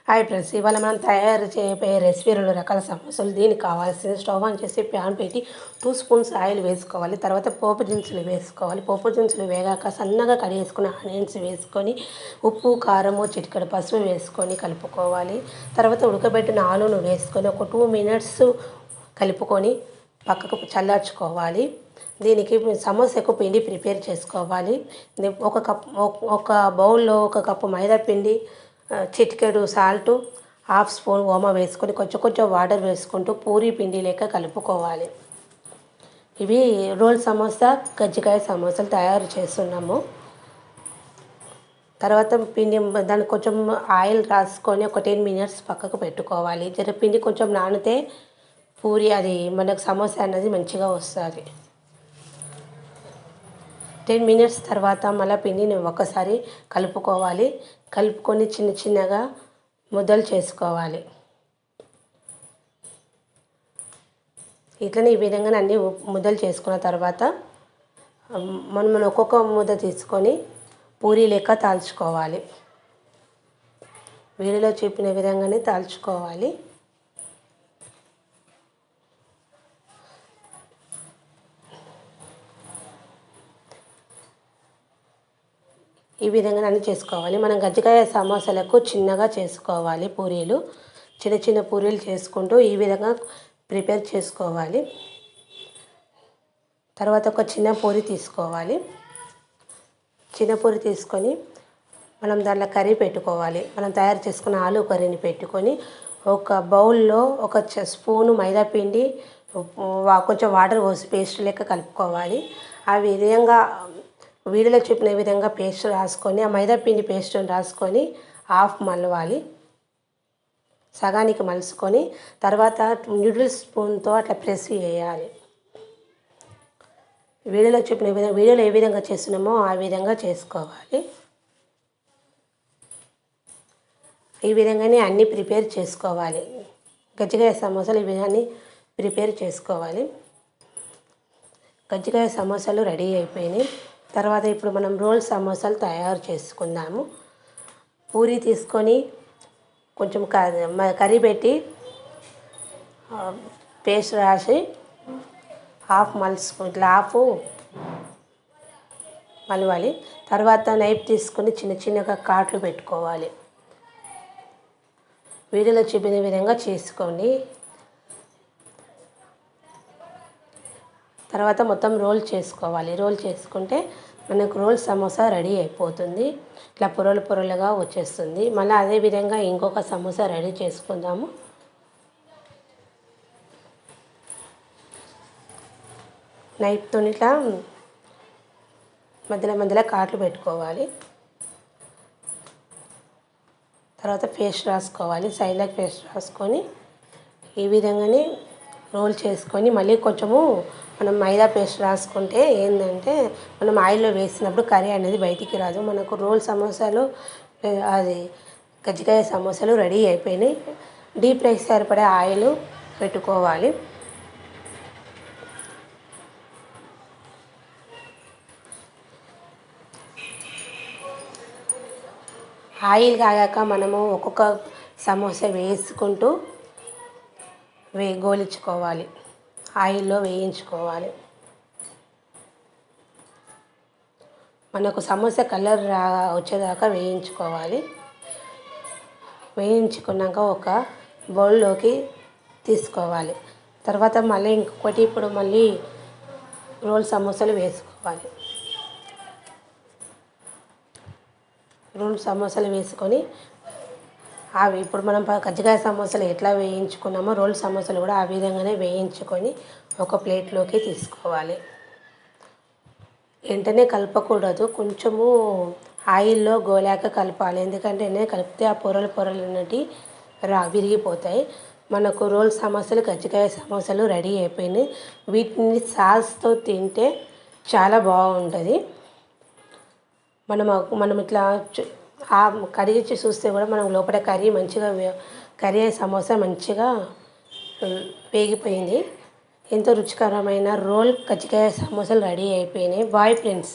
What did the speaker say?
Hi friends, ఇవాళ మనం తయారు చేయబోయే రెసిపీ 2 రకాల సమోసాలు. దీనికి కావాల్సిన స్టవ్ ఆన్ చేసి ప్యాన్ పెట్టి 2 స్పూన్స్ ఆయిల్ వేసుకోవాలి. తర్వాత పోపు దినుసులు వేసుకోవాలి. పోపు దినుసులు వేగాక సన్నగా కడిగేసుకున్న ఆనియన్స్ వేసుకొని ఉప్పు, కారము, చిటికెడు పసుపు వేసుకొని కలుపుకోవాలి. తర్వాత ఉడకబెట్టిన ఆలును వేసుకొని ఒక 2 మినిట్స్ కలుపుకొని పక్కకు చల్లార్చుకోవాలి. దీనికి సమోసాకు పిండి ప్రిపేర్ చేసుకోవాలి. ఒక బౌల్లో 1 కప్పు మైదా పిండి, చిటికెడు సాల్టు, హాఫ్ స్పూన్ ఓమ వేసుకొని కొంచెం వాటర్ వేసుకుంటూ పూరీ పిండి లెక్క కలుపుకోవాలి. ఇవి రోల్ సమోసా, కజ్జికాయ సమోసాలు తయారు చేస్తున్నాము. తర్వాత పిండి దానికి కొంచెం ఆయిల్ రాసుకొని ఒక 10 మినిట్స్ పక్కకు పెట్టుకోవాలి. పిండి కొంచెం నానితే పూరి అది మనకు సమోసా అనేది మంచిగా వస్తుంది. 10 మినిట్స్ తర్వాత మళ్ళీ పిండిని ఒకసారి కలుపుకోవాలి. కలుపుకొని చిన్నగా ముద్దలు చేసుకోవాలి. ఇట్లనే ఈ విధంగా అన్ని ముద్దలు చేసుకున్న తర్వాత మనం ఒక్కొక్క ముద్ద తీసుకొని పూరీ లెక్క తాల్చుకోవాలి. వీడియోలో చెప్పిన విధంగానే తాల్చుకోవాలి. ఈ విధంగా అన్నీ చేసుకోవాలి. మనం కజ్జికాయ సమోసాలకు చిన్నగా చేసుకోవాలి. పూరీలు చిన్న పూరీలు చేసుకుంటూ ఈ విధంగా ప్రిపేర్ చేసుకోవాలి. తర్వాత ఒక చిన్న పూరి తీసుకోవాలి. చిన్న పూరి తీసుకొని మనం దాంట్లో కర్రీ పెట్టుకోవాలి. మనం తయారు చేసుకున్న ఆలు కర్రీని పెట్టుకొని ఒక బౌల్లో ఒక స్పూను మైదా పిండి, కొంచెం వాటర్ పోసి పేస్ట్ లెక్క కలుపుకోవాలి. ఆ విధంగా వీడియోలో చెప్పిన విధంగా పేస్ట్ రాసుకొని ఆ మైదా పిండి పేస్ట్ని రాసుకొని హాఫ్ మలవాలి. సగానికి మలుచుకొని తర్వాత నూడిల్స్ స్పూన్తో అట్లా ప్రెస్ చేయాలి. వీడియోలో చెప్పిన విధంగా వీడియోలో ఏ విధంగా చేస్తున్నామో ఆ విధంగా చేసుకోవాలి. ఈ విధంగానే అన్నీ ప్రిపేర్ చేసుకోవాలి. గజ్జికాయ సమోసాలు ఈ విధంగా ప్రిపేర్ చేసుకోవాలి. గజ్జికాయ సమోసాలు రెడీ అయిపోయినాయి. తర్వాత ఇప్పుడు మనం రోల్ సమోసాలు తయారు చేసుకుందాము. పూరి తీసుకొని కొంచెం కర్రీ పెట్టి పేస్ట్ రాసి ఇట్లా హాఫ్ మలవాలి. తర్వాత నైఫ్ తీసుకొని చిన్నగా కాట్లు పెట్టుకోవాలి. వీడియోలో చూపిన విధంగా చేసుకోండి. తర్వాత మొత్తం రోల్ చేసుకోవాలి. రోల్ చేసుకుంటే మనకు రోల్ సమోసా రెడీ అయిపోతుంది. ఇట్లా పొరలుగా వచ్చేస్తుంది. మళ్ళీ అదే విధంగా ఇంకొక సమోసా రెడీ చేసుకుందాము. నైఫ్తో ఇట్లా మధ్యలో కాట్లు పెట్టుకోవాలి. తర్వాత పేస్ట్ రాసుకోవాలి. సైడ్లకు పేస్ట్ రాసుకొని ఈ విధంగానే రోల్ చేసుకొని మళ్ళీ కొంచెము మనం మైదా పేస్ట్ రాసుకుంటే ఏంటంటే మనం ఆయిల్లో వేసినప్పుడు కర్రీ అనేది బయటికి రాదు. మనకు రోల్ సమోసాలు అది కజ్జికాయ సమోసాలు రెడీ అయిపోయినాయి. డీప్ ఫ్రై సరిపడే ఆయిల్ పెట్టుకోవాలి. ఆయిల్ కాగాక మనము ఒక్కొక్క సమోసా వేసుకుంటూ గోలించుకోవాలి. ఆయిల్లో వేయించుకోవాలి. మనకు సమోసా కలర్ వచ్చేదాకా వేయించుకోవాలి. వేయించుకున్నాక ఒక బౌల్లోకి తీసుకోవాలి. తర్వాత మళ్ళీ ఇంకొకటి ఇప్పుడు మళ్ళీ రోల్ సమోసాలు వేసుకోవాలి. రోల్ సమోసాలు వేసుకొని అవి ఇప్పుడు మనం కజ్జికాయ సమోసాలు ఎట్లా వేయించుకున్నామో రోల్ సమోసాలు కూడా ఆ విధంగానే వేయించుకొని ఒక ప్లేట్లోకి తీసుకోవాలి. వెంటనే కలపకూడదు. కొంచెము ఆయిల్లో గోలాక కలపాలి. ఎందుకంటే కలిపితే ఆ పొరలు అనేటివి విరిగిపోతాయి. మనకు రోల్ సమోసాలు, కజ్జికాయ సమోసాలు రెడీ అయిపోయినాయి. వీటిని సాస్తో తింటే చాలా బాగుంటుంది. మనం ఇట్లా కడిగి చూస్తే కూడా మనం లోపల కర్రీ సమోసా మంచిగా వేగిపోయింది. ఎంతో రుచికరమైన రోల్ కజ్జికాయ సమోసాలు రెడీ అయిపోయినాయి. Bye friends.